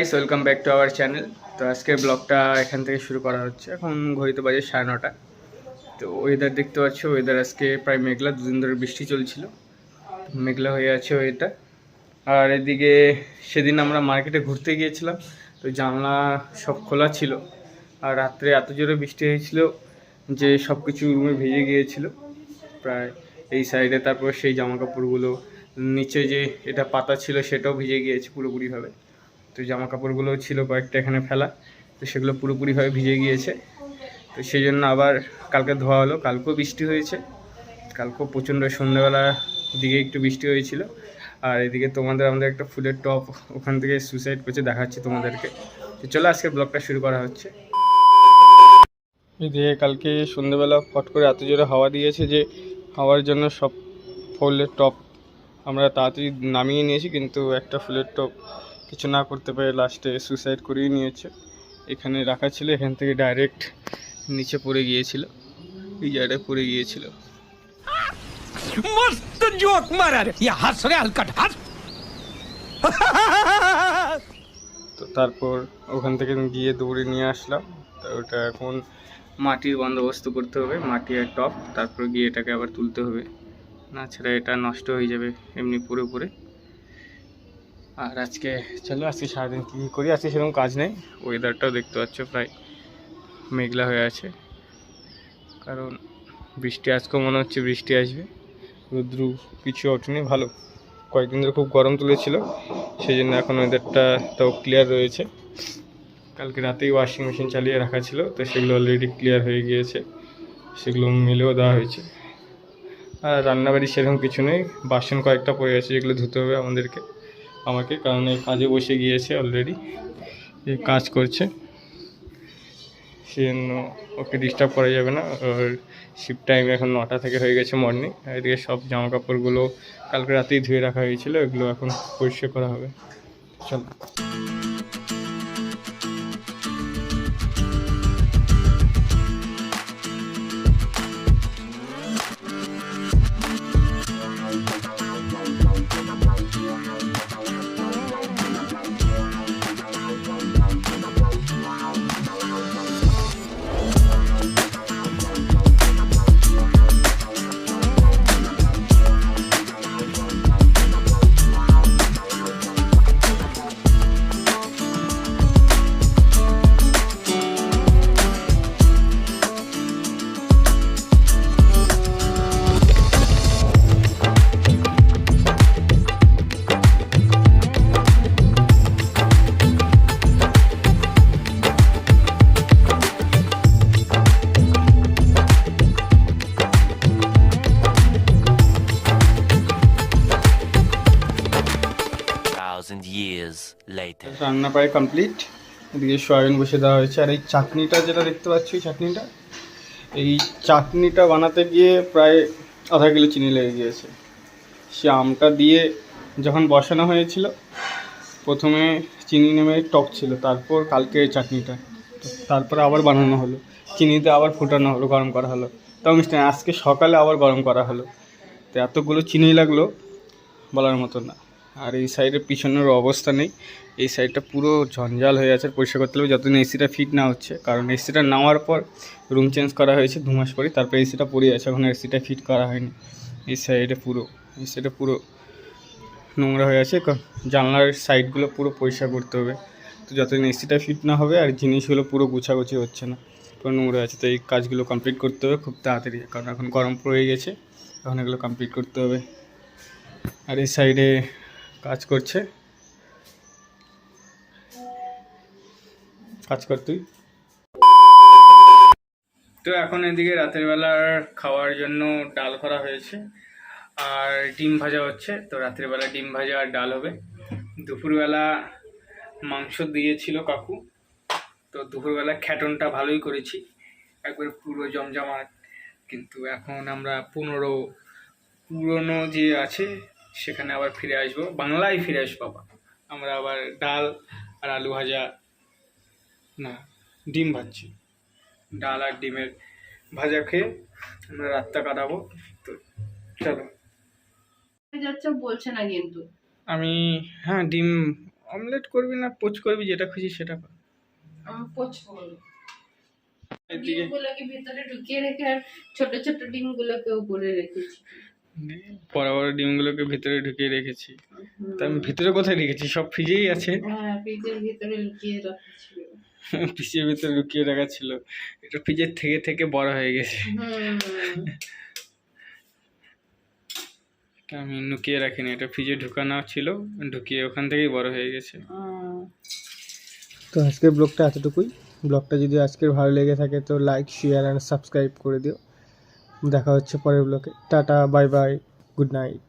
Guys, welcome back to our channel. তো আজকের ব্লগটা এখান থেকে শুরু করা হচ্ছে। এখন ঘড়িতে বাজে 9:30। তো ওয়েদার দেখতে পাচ্ছ, ওয়েদার আজকে প্রায় মেঘলা, দুদিন ধরে বৃষ্টি চলছিল, মেঘলা হয়ে আছে ওয়েদার। আর এদিকে সেদিন আমরা মার্কেটে ঘুরতে গিয়েছিলাম, তো জানলা সব খোলা ছিল, আর রাত্রে এত জোরে বৃষ্টি হয়েছিল যে সব কিছু রুমে ভিজে গিয়েছিল প্রায় এই সাইডে। তারপর সেই জামা কাপড়গুলো নিচে যে এটা পাতা ছিল সেটাও ভিজে গিয়েছে পুরোপুরিভাবে। তো জামা কাপড়গুলো ছিল কয়েকটা এখানে ফেলা, তো সেগুলো পুরোপুরিভাবে ভিজে গিয়েছে। তো সেই জন্য আবার কালকে ধোয়া হলো। কালকেও বৃষ্টি হয়েছে, কালকেও প্রচণ্ড সন্ধ্যেবেলার দিকে একটু বৃষ্টি হয়েছিল। আর এদিকে আমাদের একটা ফুলের টপ ওখান থেকে সুইসাইড করছে, দেখাচ্ছি তোমাদেরকে। তো চলো আজকে ব্লগটা শুরু করা হচ্ছে। এদিকে কালকে সন্ধ্যেবেলা ফট করে এত জোরে হাওয়া দিয়েছে যে হাওয়ার জন্য সব ফুলের টপ আমরা তাড়াতাড়ি নামিয়ে নিয়েছি, কিন্তু একটা ফুলের টপ কিছু না করতে পেরে লাস্টে সুইসাইড করিয়ে নিয়েছে। এখানে রাখা ছিল, এখান থেকে ডাইরেক্ট নিচে পড়ে গিয়েছিল, এই জায়গাটায় পড়ে গিয়েছিল। মস্ত জোক মারার ইয়া হাস রে হালকাট হাস। তো তারপর ওখান থেকে গিয়ে দৌড়ে নিয়ে আসলাম। তো ওটা এখন মাটির বন্দোবস্ত করতে হবে, মাটি আর টপ, তারপর গিয়ে এটাকে আবার তুলতে হবে, না ছাড়া এটা নষ্ট হয়ে যাবে এমনি পুরোপুরি। আর আজকে চলো আজকে সারাদিন কী কী করি। আজকে সেরকম কাজ নেই, ওয়েদারটাও দেখতে পাচ্ছ প্রায় মেঘলা হয়ে আছে, কারণ বৃষ্টি আজকেও মনে হচ্ছে বৃষ্টি আসবে। রোদ্রু কিছু ওঠেনি, ভালো কয়েকদিন ধরে খুব গরম তুলেছিল, সেই জন্য এখন ওয়েদারটা তাও ক্লিয়ার রয়েছে। কালকে রাতেই ওয়াশিং মেশিন চালিয়ে রাখা ছিল, তো সেগুলো অলরেডি ক্লিয়ার হয়ে গিয়েছে, সেগুলো মেলেও দেওয়া হয়েছে। আর রান্নাবাড়ি সেরকম কিছু নেই, বাসন কয়েকটা পড়ে আছে যেগুলো ধুতে হবে আমাকে, কারণ এই কাজে বসে গিয়েছে অলরেডি, এই কাজ করছে, সেজন্য ওকে ডিস্টার্ব করা যাবে না। আর শিফট টাইম এখন 9টা থেকে হয়ে গেছে মর্নিং। আর এদিকে সব জামা কাপড়গুলো কালকে রাতেই ধুয়ে রাখা হয়েছিল, এগুলো এখন পরিষ্কার করা হবে। চলো। রান্না প্রায় কমপ্লিট। এদিকে সয়াবিন বসে দেওয়া হয়েছে। আর এই চাটনিটা যেটা দেখতে পাচ্ছি, এই চাটনিটা বানাতে গিয়ে প্রায় আধা কিলো চিনি লেগে গিয়েছে। সে আমটা দিয়ে যখন বসানো হয়েছিল, প্রথমে চিনি নেমে টক ছিল, তারপর কালকে চাটনিটা, তারপরে আবার বানানো হলো, চিনিতে আবার ফুটানো হলো, গরম করা হলো, তাও মিষ্টি আজকে সকালে আবার গরম করা হলো। তো এতগুলো চিনি লাগলো বলার মতো না। আর এই সাইডের পিছনের অবস্থা নেই, এই সাইডটা পুরো জঞ্জাল হয়ে আছে, পরিষ্কার করতে হবে যতদিন এসিটা ফিট না হচ্ছে। কারণ এসিটা নেওয়ার পর রুম চেঞ্জ করা হয়েছে 2 মাস পরে, তারপরে এসিটা পড়ে আছে, এখন এসিটা ফিট করা হয়নি। এই সাইডে পুরো নোংরা হয়ে আছে, জানলার সাইডগুলো পুরো পরিষ্কার করতে হবে। তো যতদিন এসিটা ফিট না হবে আর জিনিসগুলো পুরো গুছাগুছি হচ্ছে না, পুরো নোংরা আছে। তো এই কাজগুলো কমপ্লিট করতে হবে খুব তাড়াতাড়ি, কারণ এখন গরম পড়ে গেছে, এখন এগুলো কমপ্লিট করতে হবে। আর এই সাইডে কাজ করছে, কাজ কর তুই। তো এখন এদিকে রাতের বেলার খাওয়ার জন্য ডাল করা হয়েছে আর ডিম ভাজা হচ্ছে। তো রাতের বেলা ডিম ভাজা আর ডাল হবে। দুপুরবেলা মাংস দিয়েছিল কাকু, তো দুপুরবেলা খ্যাটনটা ভালোই করেছি, একবার পুরো জমজমাট। কিন্তু এখন আমরা পুরনো যে আছে সেখানে আবার ফিরে আসবো, বাংলায় ফিরে আসবো আবার। আমরা আবার ডাল আর আলু ভাজা, না ডিম ভাজছি, ডাল আর ডিমের ভাজা খেয়ে আমরা রাতটা কাটাবো। তো চলো। যাচ্ছে বলছে না কিন্তু আমি, হ্যাঁ ডিম অমলেট করবি না পোচ করবি, যেটা খুশি সেটা কর। আমি পছন্দ করি। এদিকে ডিমগুলোকে ভিতরে ঢুকিয়ে রেখে আর ছোট ছোট ডিমগুলোকে উপরে রেখেছি। বড় বড় ডিমগুলোকে ভিতরে ঢুকিয়ে রেখেছি। তা আমি ভিতরে কোথায় রেখেছি? সব ফ্রিজেই আছে। হ্যাঁ, ফ্রিজের ভিতরে লুকিয়ে রাখা ছিল। ফ্রিজের ভিতরে লুকিয়ে রাখা ছিল, এটা ফ্রিজের থেকে থেকে বড় হয়ে গেছে। এটা আমি লুকিয়ে রাখিনি, এটা ফ্রিজে ঢুকানো ছিল, ঢুকিয়ে ওখান থেকেই বড় হয়ে গেছে। তো আজকের ব্লগটা এতটুকুই। ব্লগটা যদি আজকের ভালো লেগে থাকে তো লাইক, শেয়ার অ্যান্ড সাবস্ক্রাইব করে দিও। দেখা হচ্ছে পরের ব্লগে। Tata, bye bye, good night.